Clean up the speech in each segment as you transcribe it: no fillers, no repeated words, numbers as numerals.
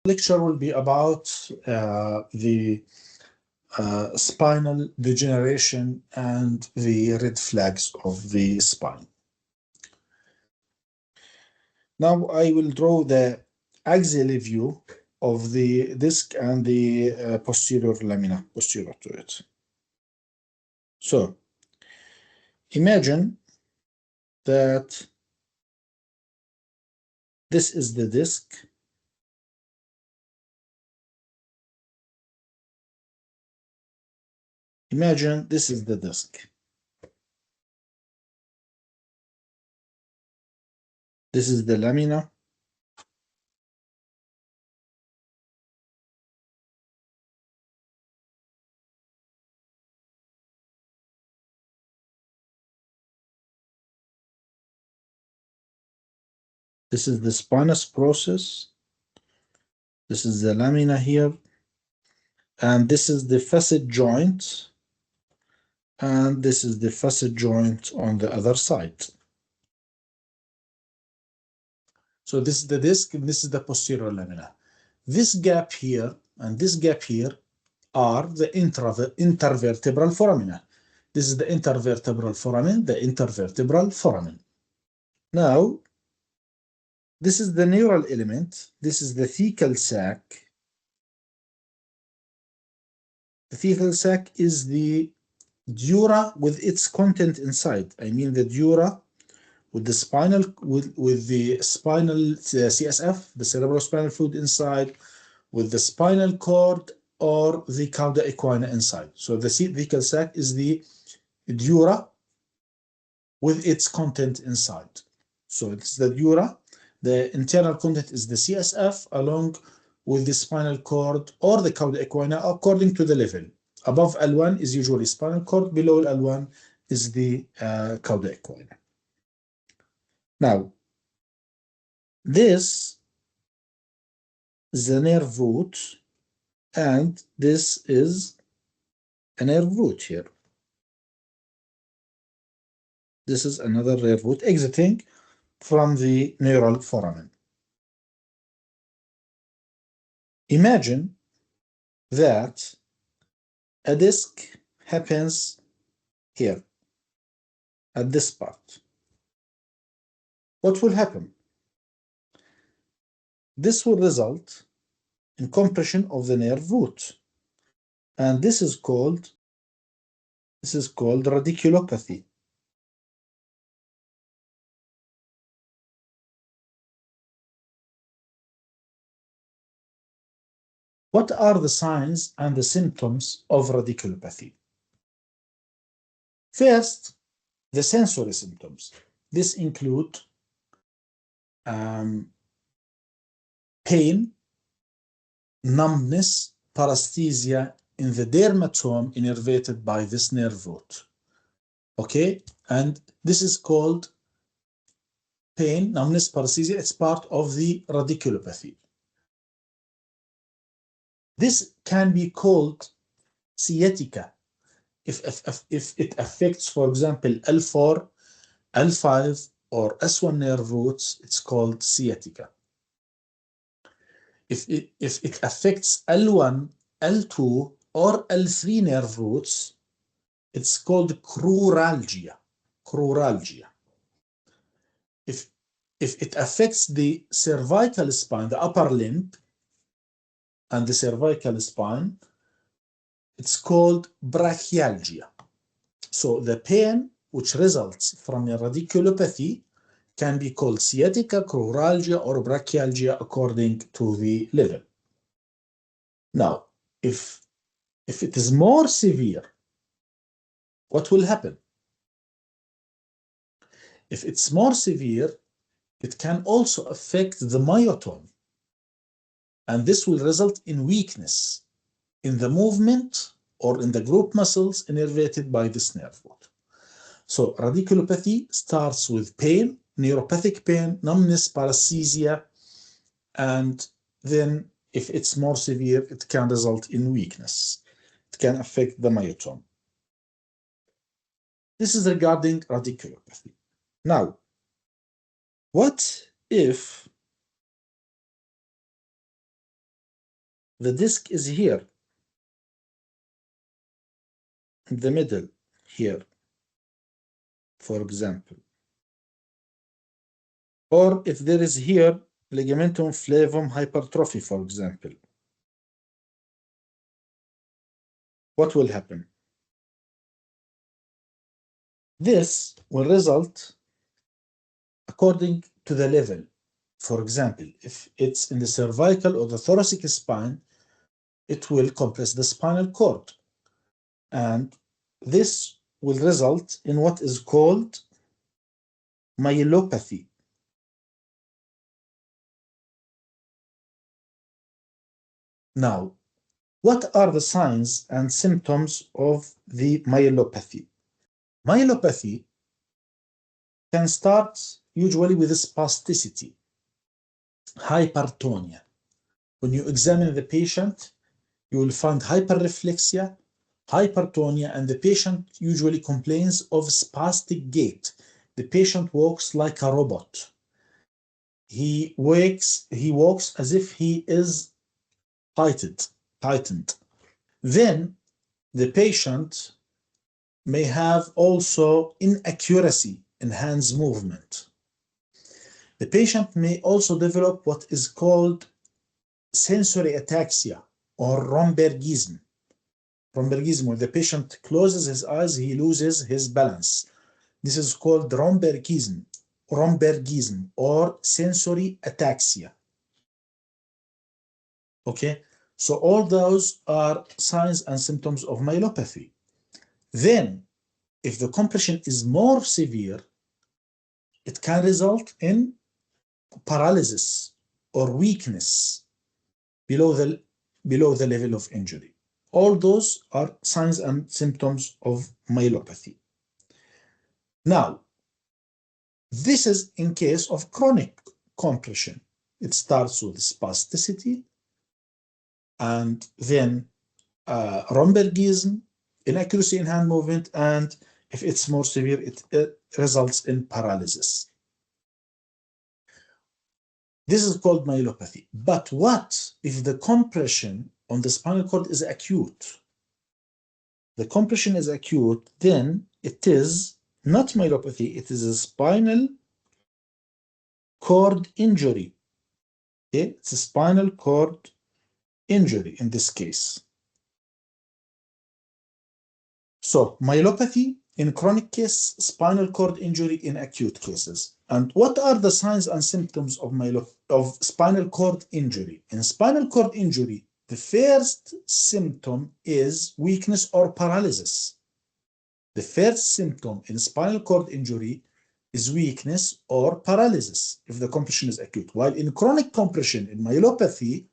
lecture will be about the spinal degeneration and the red flags of the spine. Now I will draw the axial view of the disc and the posterior lamina posterior to it. So imagine that this is the disc. Imagine this is the disc. This is the lamina. This is the spinous process. This is the lamina here. And this is the facet joint. And this is the facet joint on the other side. So this is the disc, and this is the posterior lamina. This gap here and this gap here are the intervertebral foramina. This is the intervertebral foramen, the intervertebral foramen. Now, this is the neural element. This is the thecal sac. The thecal sac is the dura with its content inside. I mean the dura with the spinal with the spinal CSF, the cerebrospinal fluid inside, with the spinal cord or the cauda equina inside. So the thecal sac is the dura with its content inside. So it's the dura. The internal content is the CSF along with the spinal cord or the cauda equina according to the level. Above L1 is usually spinal cord, below L1 is the cauda equina. Now, this is the nerve root, and this is a nerve root here. This is another nerve root exiting from the neural foramen. Imagine that a disc happens here at this part. What will happen? This will result in compression of the nerve root, and this is called radiculopathy. What are the signs and the symptoms of radiculopathy? First, the sensory symptoms. This include pain, numbness, paresthesia in the dermatome innervated by this nerve root. Okay, and this is called pain, numbness, paresthesia. It's part of the radiculopathy. This can be called sciatica if it affects, for example, L4, L5, or S1 nerve roots. It's called sciatica. If it affects L1, L2, or L3 nerve roots, it's called cruralgia. If it affects the cervical spine, the upper limb, and the cervical spine, it's called brachialgia. So the pain which results from a radiculopathy can be called sciatica, cruralgia, or brachialgia according to the level. Now, if it is more severe, what will happen? If it's more severe, it can also affect the myotome, and this will result in weakness in the movement or in the group muscles innervated by this nerve root. So radiculopathy starts with pain, neuropathic pain, numbness, paresthesia, and then if it's more severe, it can result in weakness. It can affect the myotome. This is regarding radiculopathy. Now, what if the disc is here, in the middle, here, for example. Or if there is here ligamentum flavum hypertrophy, for example, what will happen? This will result according to the level. For example, if it's in the cervical or the thoracic spine, it will compress the spinal cord. And this will result in what is called myelopathy. Now, what are the signs and symptoms of the myelopathy? Myelopathy can start usually with spasticity, hypertonia. When you examine the patient, you will find hyperreflexia, hypertonia, and the patient usually complains of spastic gait. The patient walks like a robot. He walks as if he is tightened. Then the patient may have also inaccuracy in hands movement. The patient may also develop what is called sensory ataxia or Rombergism. Rombergism, when the patient closes his eyes, he loses his balance. This is called Rombergism or sensory ataxia. Okay, so all those are signs and symptoms of myelopathy. Then, if the compression is more severe, it can result in paralysis or weakness below the level of injury. All those are signs and symptoms of myelopathy. Now, this is in case of chronic compression. It starts with spasticity and then Rombergism, inaccuracy in hand movement, and if it's more severe, it results in paralysis. This is called myelopathy. But what if the compression on the spinal cord is acute? The compression is acute, then it is not myelopathy, it is a spinal cord injury. Okay? It's a spinal cord injury in this case. So, myelopathy in chronic case, spinal cord injury in acute cases. And what are the signs and symptoms of spinal cord injury? In spinal cord injury, the first symptom is weakness or paralysis. The first symptom in spinal cord injury is weakness or paralysis if the compression is acute. While in chronic compression, in myelopathy,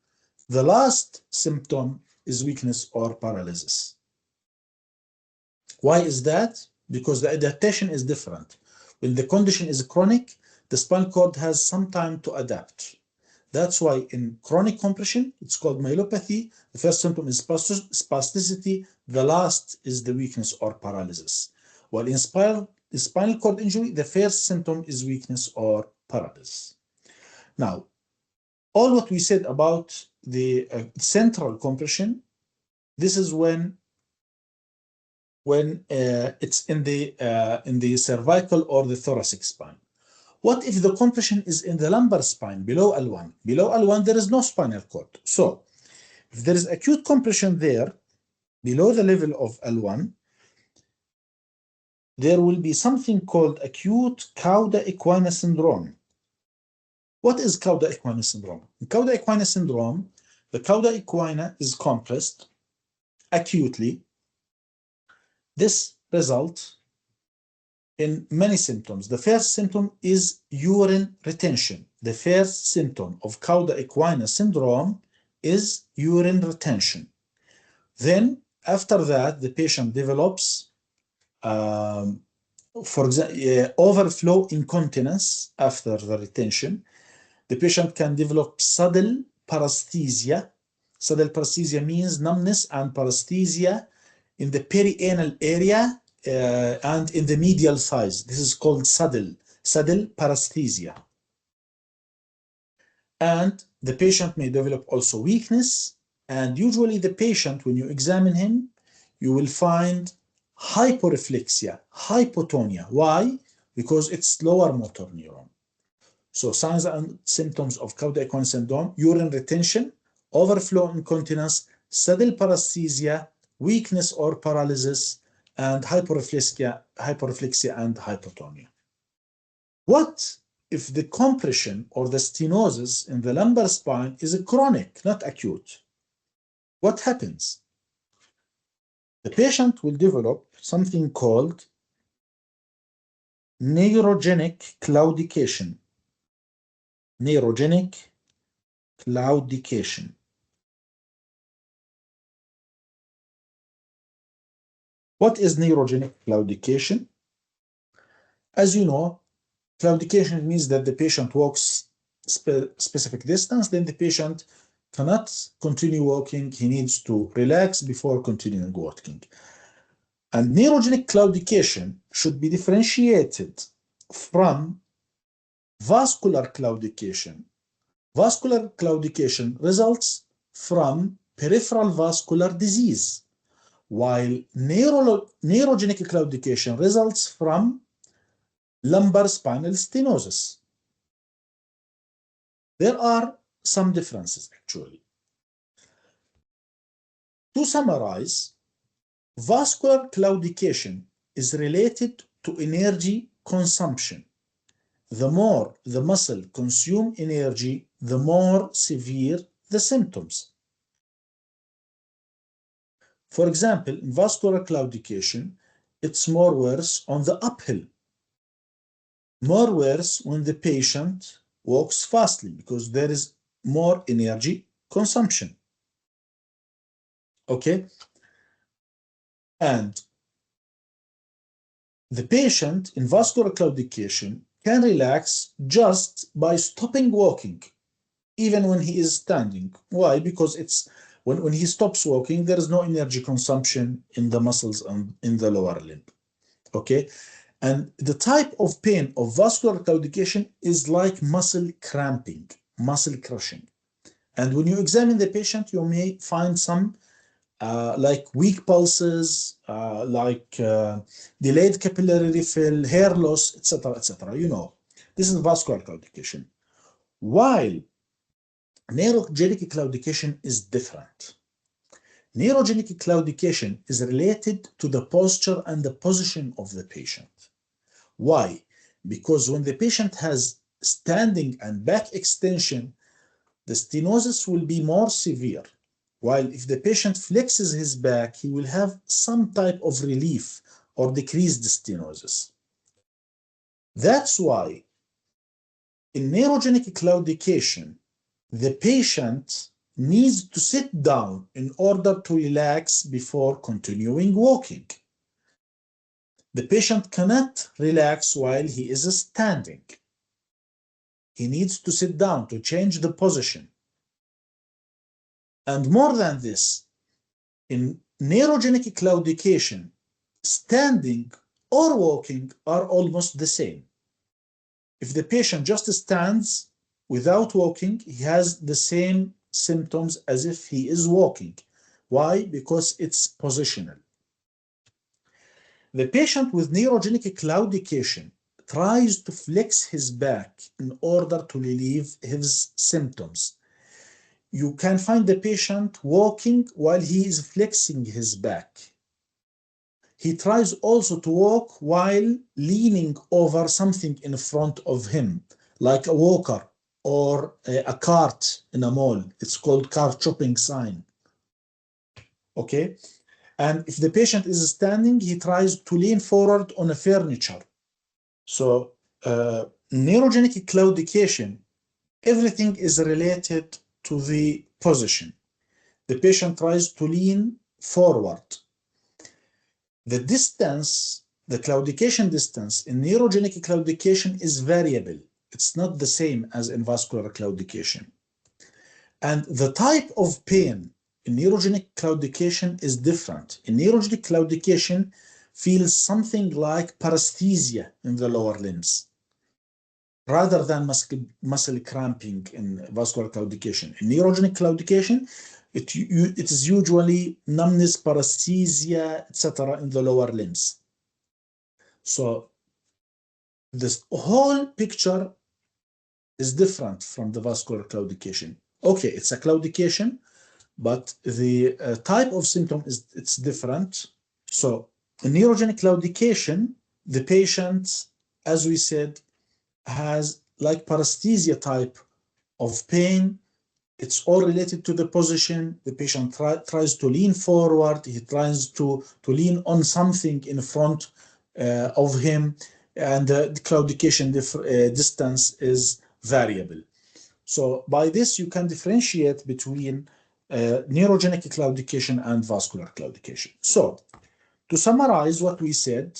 the last symptom is weakness or paralysis. Why is that? Because the adaptation is different. When the condition is chronic, the spinal cord has some time to adapt. That's why in chronic compression, it's called myelopathy. The first symptom is spasticity. The last is the weakness or paralysis. While in spinal cord injury, the first symptom is weakness or paralysis. Now, all what we said about the central compression, this is when it's in the cervical or the thoracic spine. What if the compression is in the lumbar spine, below L1? Below L1, there is no spinal cord. So, if there is acute compression there, below the level of L1, there will be something called acute Cauda equina syndrome. What is Cauda equina syndrome? In Cauda equina syndrome, the Cauda equina is compressed acutely. This results in many symptoms. The first symptom is urine retention. The first symptom of Cauda equina syndrome is urine retention. Then, after that, the patient develops, for example, overflow incontinence after the retention. The patient can develop saddle paresthesia. Saddle paresthesia means numbness and paresthesia in the perianal area and in the medial thighs. This is called saddle paresthesia. And the patient may develop also weakness And usually the patient, when you examine him, you will find hyporeflexia, hypotonia. Why? Because it's lower motor neuron. So signs and symptoms of Cauda equina syndrome: urine retention, overflow incontinence, saddle paresthesia, weakness or paralysis, and hyporeflexia and hypotonia. What if the compression or the stenosis in the lumbar spine is chronic, not acute? What happens? The patient will develop something called neurogenic claudication. Neurogenic claudication. What is neurogenic claudication? As you know, claudication means that the patient walks specific distance, then the patient cannot continue walking. He needs to relax before continuing walking. And neurogenic claudication should be differentiated from vascular claudication. Vascular claudication results from peripheral vascular disease, while neurogenic claudication results from lumbar spinal stenosis. There are some differences actually. To summarize, vascular claudication is related to energy consumption. The more the muscle consumes energy, the more severe the symptoms. For example, in vascular claudication, it's more worse on the uphill. More worse when the patient walks fastly because there is more energy consumption. Okay? And the patient in vascular claudication can relax just by stopping walking, even when he is standing. Why? Because it's when he stops walking, there is no energy consumption in the muscles and in the lower limb. Okay? And the type of pain of vascular claudication is like muscle cramping, muscle crushing. And when you examine the patient, you may find some like weak pulses, delayed capillary refill, hair loss, etc., etc. You know, this is vascular claudication. While neurogenic claudication is different. Neurogenic claudication is related to the posture and the position of the patient. Why? Because when the patient has standing and back extension, the stenosis will be more severe. While if the patient flexes his back, he will have some type of relief or decreased stenosis. That's why in neurogenic claudication, the patient needs to sit down in order to relax before continuing walking. The patient cannot relax while he is standing. He needs to sit down to change the position. And more than this, in neurogenic claudication, standing or walking are almost the same. If the patient just stands without walking, he has the same symptoms as if he is walking. Why? Because it's positional. The patient with neurogenic claudication tries to flex his back in order to relieve his symptoms. You can find the patient walking while he is flexing his back. He tries also to walk while leaning over something in front of him, like a walker or a cart in a mall. It's called car chopping sign. Okay? And if the patient is standing, he tries to lean forward on a furniture. So neurogenic claudication, everything is related to the position. The patient tries to lean forward. The distance, the claudication distance in neurogenic claudication is variable. It's not the same as in vascular claudication. And the type of pain in neurogenic claudication is different. In neurogenic claudication, feels something like paresthesia in the lower limbs, rather than muscle cramping in vascular claudication. In neurogenic claudication, it is usually numbness, paresthesia, etc. in the lower limbs. So this whole picture is different from the vascular claudication. Okay, it's a claudication, but the type of symptom it's different. So in neurogenic claudication, the patient, as we said, has like paresthesia type of pain. It's all related to the position. The patient tries to lean forward. He tries to lean on something in front of him, and the claudication distance is variable. So by this, you can differentiate between neurogenic claudication and vascular claudication. So to summarize what we said,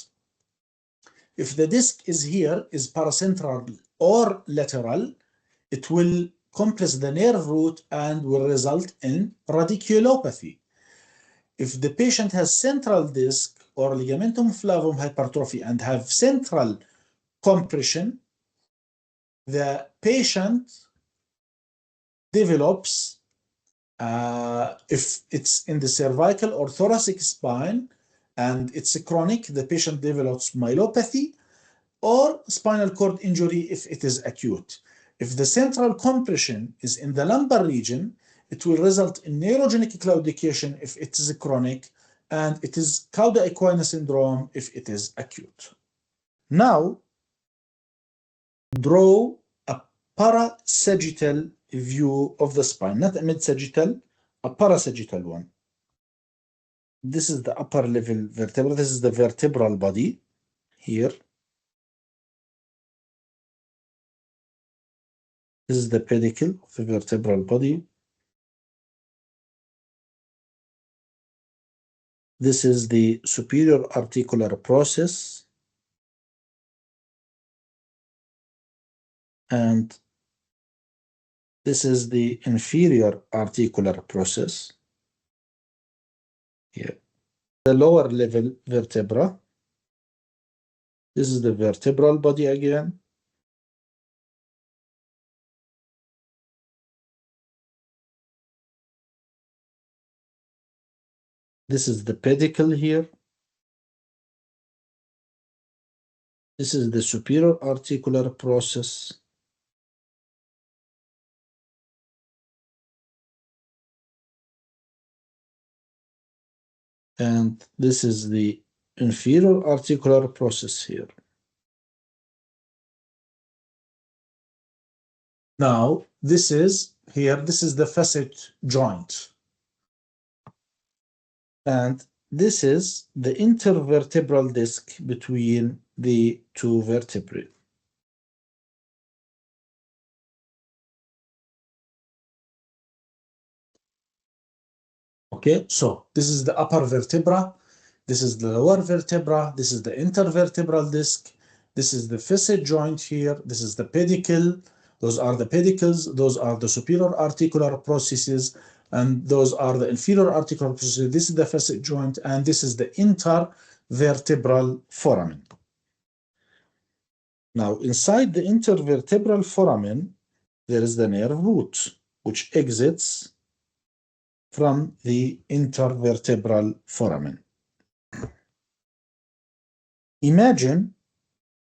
if the disc is here, is paracentral or lateral, it will compress the nerve root and will result in radiculopathy. If the patient has central disc or ligamentum flavum hypertrophy and have central compression, the patient develops, if it's in the cervical or thoracic spine and it's chronic, the patient develops myopathy or spinal cord injury if it is acute. If the central compression is in the lumbar region, it will result in neurogenic claudication if it is chronic, and it is Cauda equina syndrome if it is acute. Now, draw a parasagittal view of the spine, not a mid-sagittal, a parasagittal one. This is the upper level vertebra. This is the vertebral body here. This is the pedicle of the vertebral body. This is the superior articular process. And this is the inferior articular process. Here. The lower level vertebra. This is the vertebral body again. This is the pedicle here. This is the superior articular process. And this is the inferior articular process here. Now, this is the facet joint. And this is the intervertebral disc between the two vertebrae. Okay, so this is the upper vertebra, this is the lower vertebra, this is the intervertebral disc, this is the facet joint here, this is the pedicle, those are the pedicles, those are the superior articular processes, and those are the inferior articular processes. This is the facet joint, and this is the intervertebral foramen. Now, inside the intervertebral foramen, there is the nerve root, which exits from the intervertebral foramen. Imagine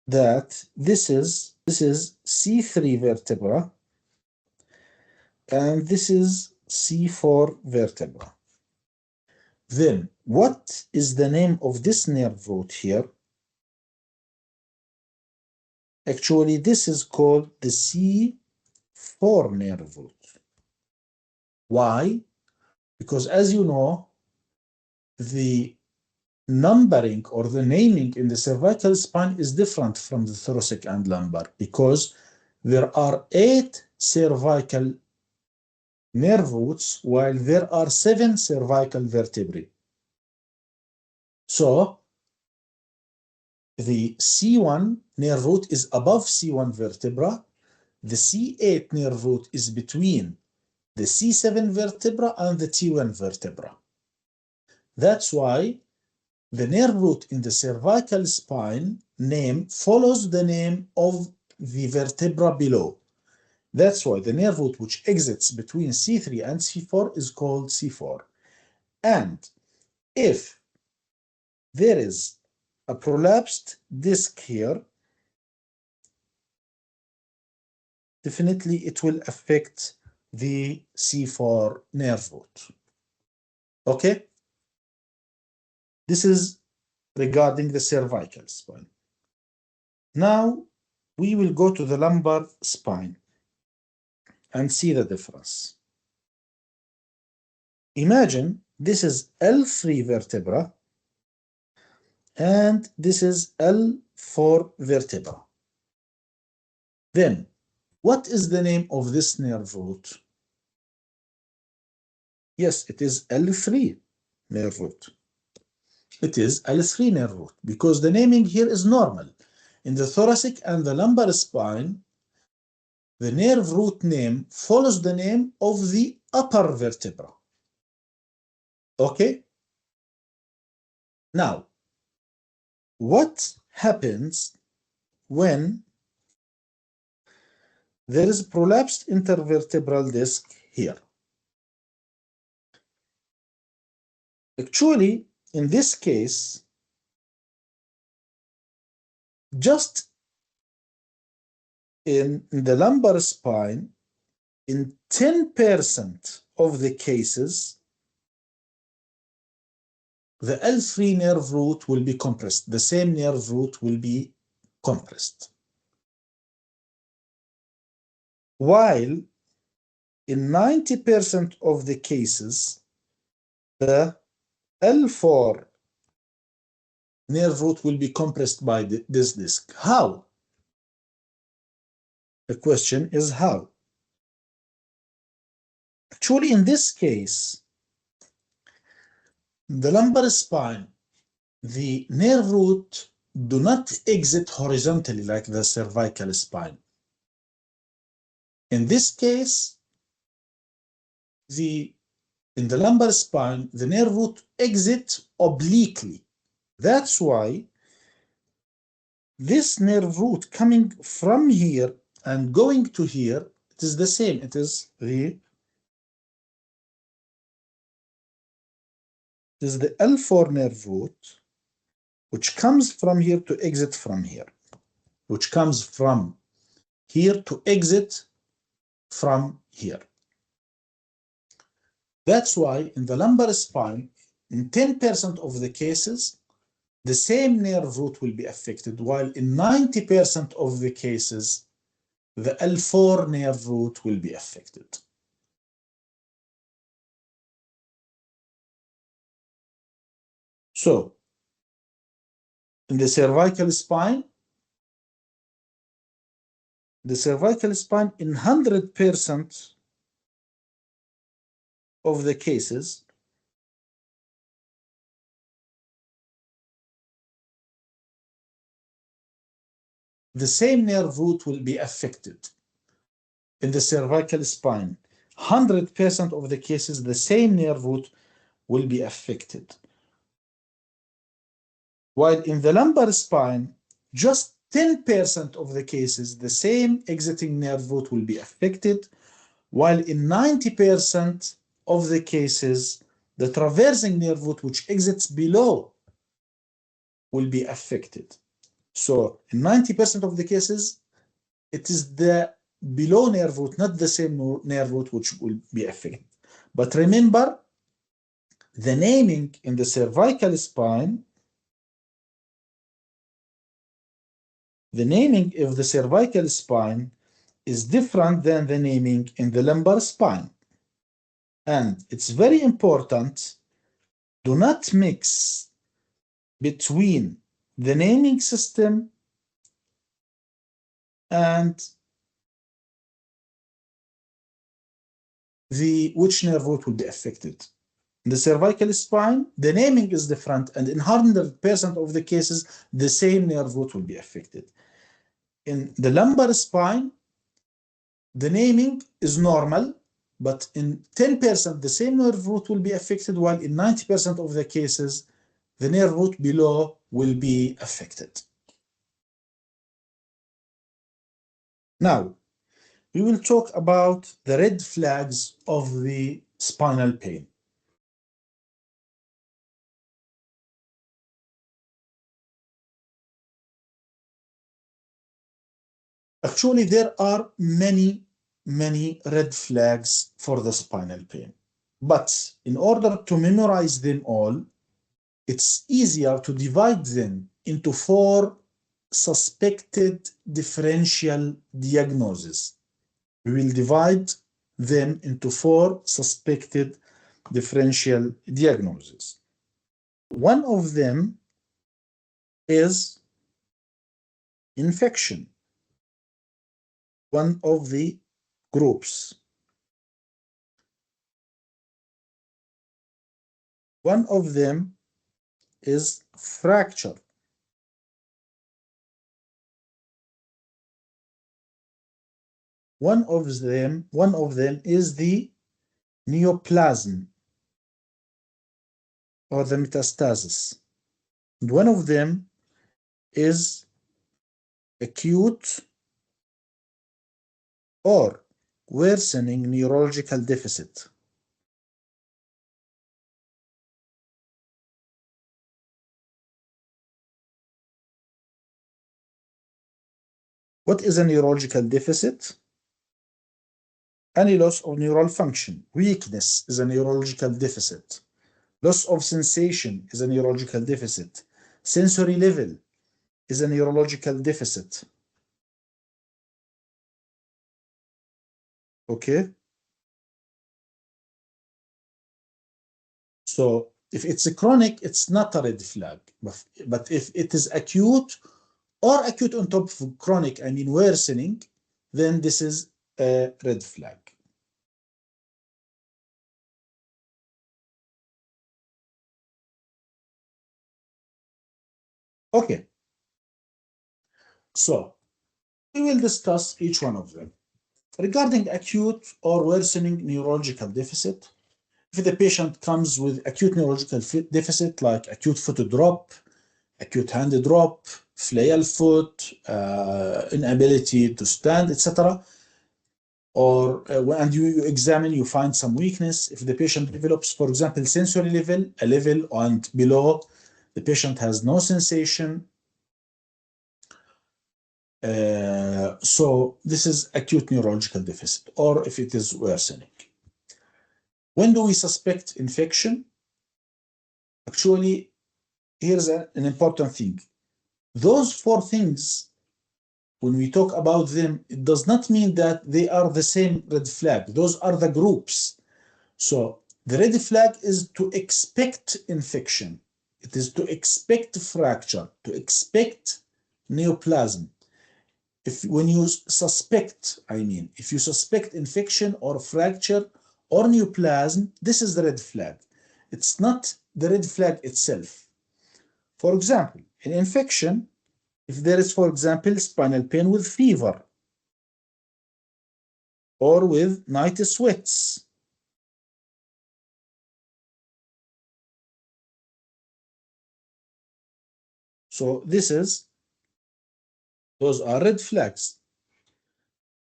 that this is C3 vertebra and this is C4 vertebra. Then what is the name of this nerve root here? Actually, this is called the C4 nerve root. Why? Because as you know, the numbering or the naming in the cervical spine is different from the thoracic and lumbar, because there are 8 cervical nerve roots while there are 7 cervical vertebrae. So the C1 nerve root is above C1 vertebra. The C8 nerve root is between the C7 vertebra and the T1 vertebra. That's why the nerve root in the cervical spine name follows the name of the vertebra below. That's why the nerve root which exits between C3 and C4 is called C4. And if there is a prolapsed disc here, definitely it will affect the C4 nerve root. Okay? This is regarding the cervical spine. Now we will go to the lumbar spine and see the difference. Imagine this is L3 vertebra and this is L4 vertebra. Then, what is the name of this nerve root? Yes, it is L3 nerve root. It is L3 nerve root because the naming here is normal. In the thoracic and the lumbar spine, the nerve root name follows the name of the upper vertebra. Okay? Now, what happens when there is prolapsed intervertebral disc here? Actually, in this case, just in the lumbar spine, in 10% of the cases, the L3 nerve root will be compressed. The same nerve root will be compressed. While in 90% of the cases, the L4 nerve root will be compressed by this disc. How? The question is how? Actually, in this case, the lumbar spine, the nerve root do not exit horizontally like the cervical spine. In this case, in the lumbar spine, the nerve root exits obliquely. That's why this nerve root coming from here and going to here, it is the same. It is the L4 nerve root, which comes from here to exit from here, which comes from here to exit from here. That's why in the lumbar spine, in 10% of the cases, the same nerve root will be affected, while in 90% of the cases, the L4 nerve root will be affected. So, in the cervical spine in 100% of the cases, the same nerve root will be affected. In the cervical spine, 100% of the cases, the same nerve root will be affected. While in the lumbar spine, just 10% of the cases, the same exiting nerve root will be affected, while in 90% of the cases, the traversing nerve root, which exits below, will be affected. So in 90% of the cases, it is the below nerve root, not the same nerve root, which will be affected. But remember, the naming in the cervical spine, the naming of the cervical spine is different than the naming in the lumbar spine. And it's very important, do not mix between the naming system and which nerve root will be affected. In the cervical spine, the naming is different, and in 100% of the cases, the same nerve root will be affected. In the lumbar spine, the naming is normal, but in 10%, the same nerve root will be affected, while in 90% of the cases, the nerve root below will be affected. Now, we will talk about the red flags of the spinal pain. Actually, there are many red flags for the spinal pain. But in order to memorize them all, it's easier to divide them into 4 suspected differential diagnoses. We will divide them into 4 suspected differential diagnoses. One of them is infection, one of the groups. One of them is fracture. One of them is the neoplasm or the metastasis. And one of them is acute or worsening neurological deficit. What is a neurological deficit? Any loss of neural function. Weakness is a neurological deficit. Loss of sensation is a neurological deficit. Sensory level is a neurological deficit. Okay? So if it's a chronic, it's not a red flag. But if it is acute or acute on top of chronic, I mean worsening, then this is a red flag. Okay. So we will discuss each one of them. Regarding acute or worsening neurological deficit, if the patient comes with acute neurological deficit like acute foot drop, acute hand drop, flail foot, inability to stand, etc., or when you examine, you find some weakness. If the patient develops, for example, sensory level, a level and below, the patient has no sensation. So this is acute neurological deficit, or if it is worsening. When do we suspect infection? Actually, here's an important thing. Those 4 things, when we talk about them, it does not mean that they are the same red flag. Those are the groups. So the red flag is to expect infection. It is to expect fracture, to expect neoplasm. When you suspect, if you suspect infection or fracture or neoplasm, this is the red flag. It's not the red flag itself. For example, in infection, if there is, for example, spinal pain with fever or with night sweats, so those are red flags.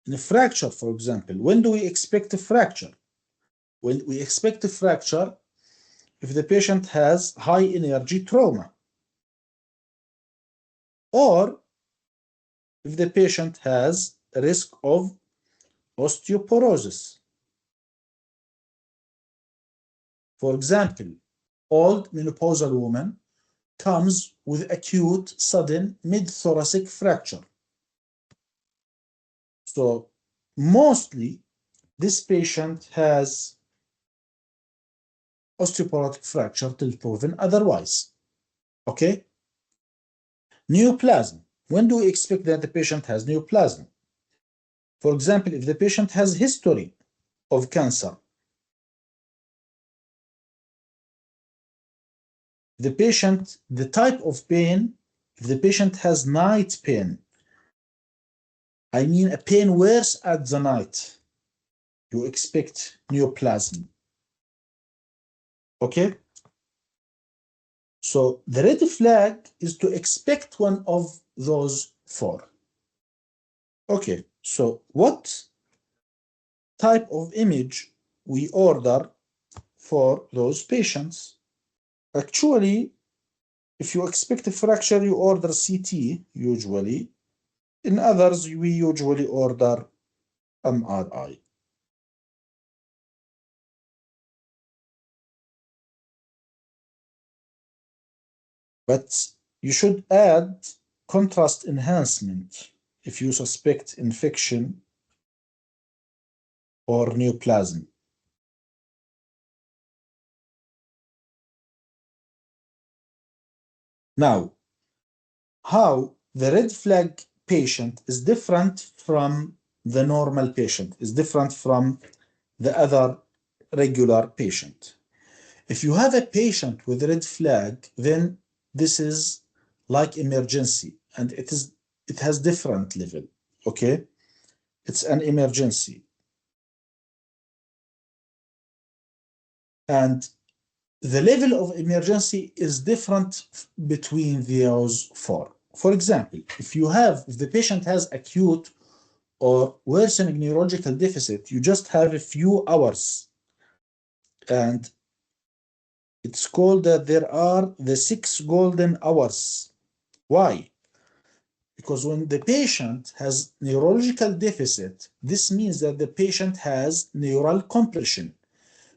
In a fracture, for example, when do we expect a fracture? When we expect a fracture, if the patient has high energy trauma, or if the patient has a risk of osteoporosis. For example, old menopausal woman comes with acute sudden mid-thoracic fracture. So mostly this patient has osteoporotic fracture till proven otherwise. Okay? Neoplasm. When do we expect that the patient has neoplasm? For example, if the patient has history of cancer, the type of pain, if the patient has night pain, I mean a pain worse at the night, you expect neoplasm. Okay? So the red flag is to expect one of those 4. Okay, so what type of image we order for those patients. Actually, if you expect a fracture, you order CT usually. In others, we usually order MRI. But you should add contrast enhancement if you suspect infection or neoplasm. Now, how the red flag patient is different from the normal patient, is different from the other regular patient. If you have a patient with red flag, then this is like emergency, and it has different level, okay? It's an emergency. And the level of emergency is different between those four. For example, if the patient has acute or worsening neurological deficit, you just have a few hours. And it's called that there are the 6 golden hours. Why? Because when the patient has neurological deficit, this means that the patient has neural compression.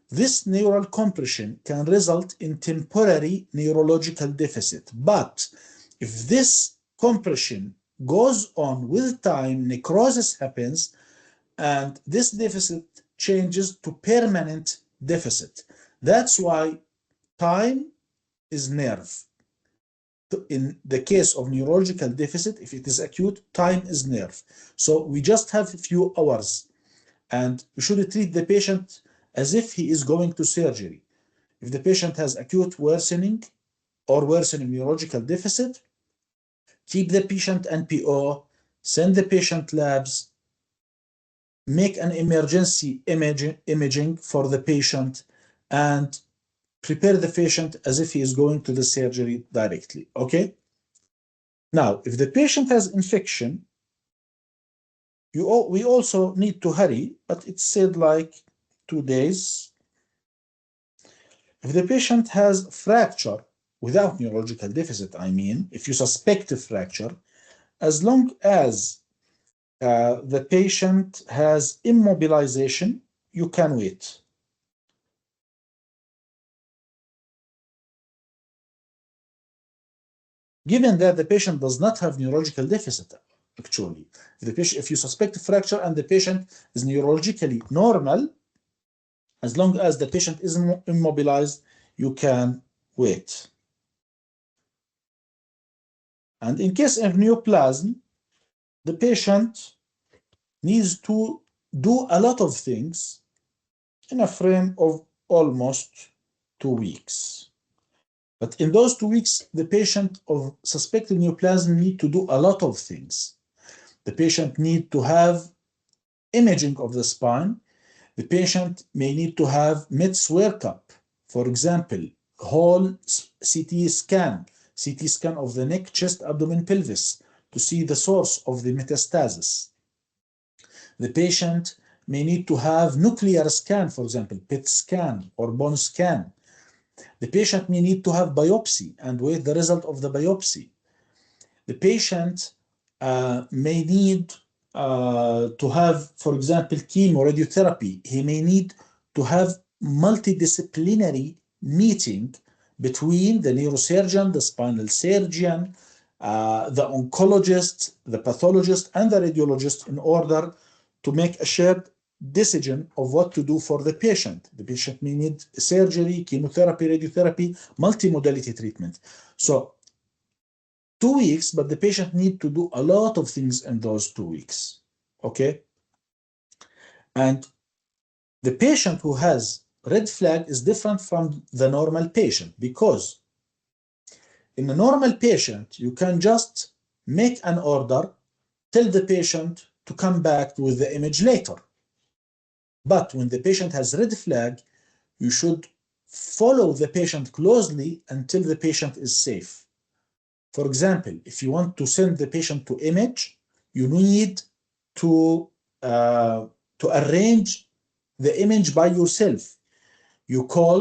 This neural compression can result in temporary neurological deficit. But if this compression goes on with time, necrosis happens, and this deficit changes to permanent deficit. That's why time is nerve. In the case of neurological deficit, if it is acute, time is nerve. So we just have a few hours, and we should treat the patient as if he is going to surgery. If the patient has acute worsening or worsening neurological deficit, keep the patient NPO, send the patient labs, make an emergency imaging for the patient, and prepare the patient as if he is going to the surgery directly, okay? Now, if the patient has infection, we also need to hurry, but it's said like 2 days. If the patient has fracture without neurological deficit, I mean, if you suspect a fracture, as long as the patient has immobilization, you can wait. Given that the patient does not have neurological deficit, actually, if you suspect a fracture and the patient is neurologically normal, as long as the patient is immobilized, you can wait. And in case of neoplasm, the patient needs to do a lot of things in a frame of almost 2 weeks. But in those 2 weeks, the patient of suspected neoplasm need to do a lot of things. The patient need to have imaging of the spine. The patient may need to have METS workup. For example, whole CT scan of the neck, chest, abdomen, pelvis to see the source of the metastasis. The patient may need to have nuclear scan, for example, PET scan or bone scan. The patient may need to have biopsy and wait the result of the biopsy. The patient may need to have, for example, chemoradiotherapy. He may need to have multidisciplinary meeting between the neurosurgeon, the spinal surgeon, the oncologist, the pathologist, and the radiologist in order to make a shared decision of what to do for the patient. The patient may need surgery, chemotherapy, radiotherapy, multimodality treatment. So 2 weeks, but the patient need to do a lot of things in those 2 weeks, okay? And the patient who has red flag is different from the normal patient, because in a normal patient, you can just make an order, tell the patient to come back with the image later. But when the patient has red flag, you should follow the patient closely until the patient is safe. For example, if you want to send the patient to image, you need to arrange the image by yourself. You call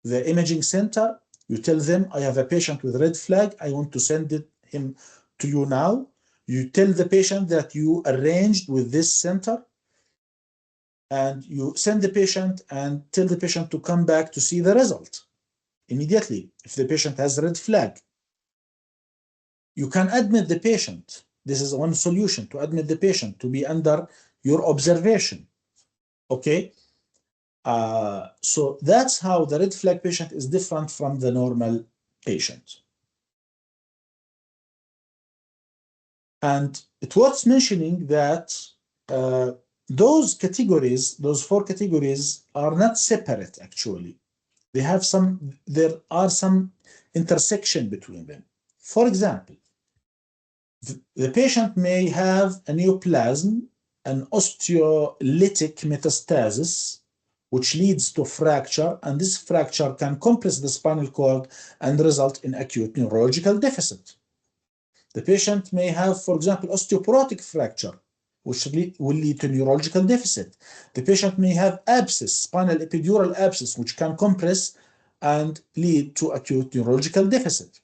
the imaging center, you tell them, I have a patient with red flag, I want to send him to you now. You tell the patient that you arranged with this center, and you send the patient and tell the patient to come back to see the result immediately if the patient has red flag. You can admit the patient. This is one solution, to admit the patient to be under your observation. Okay? So that's how the red flag patient is different from the normal patient. And it's worth mentioning that those categories, those 4 categories, are not separate actually. There are some intersection between them. For example, the patient may have a neoplasm, an osteolytic metastasis, which leads to fracture, and this fracture can compress the spinal cord and result in acute neurological deficit. The patient may have, for example, osteoporotic fracture, which will lead to neurological deficit. The patient may have abscess, spinal epidural abscess, which can compress and lead to acute neurological deficit.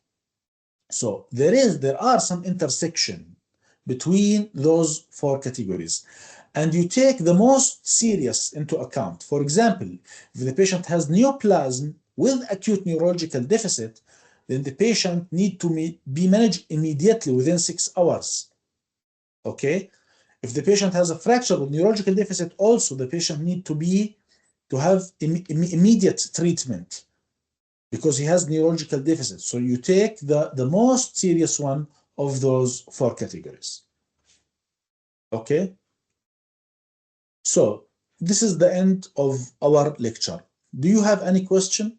So there are some intersection between those 4 categories, and you take the most serious into account. For example, if the patient has neoplasm with acute neurological deficit, then the patient need to be managed immediately within 6 hours. Okay? If the patient has a fracture with neurological deficit, also the patient need to have immediate treatment because he has neurological deficit. So you take the most serious one of those 4 categories. Okay? So this is the end of our lecture. Do you have any question?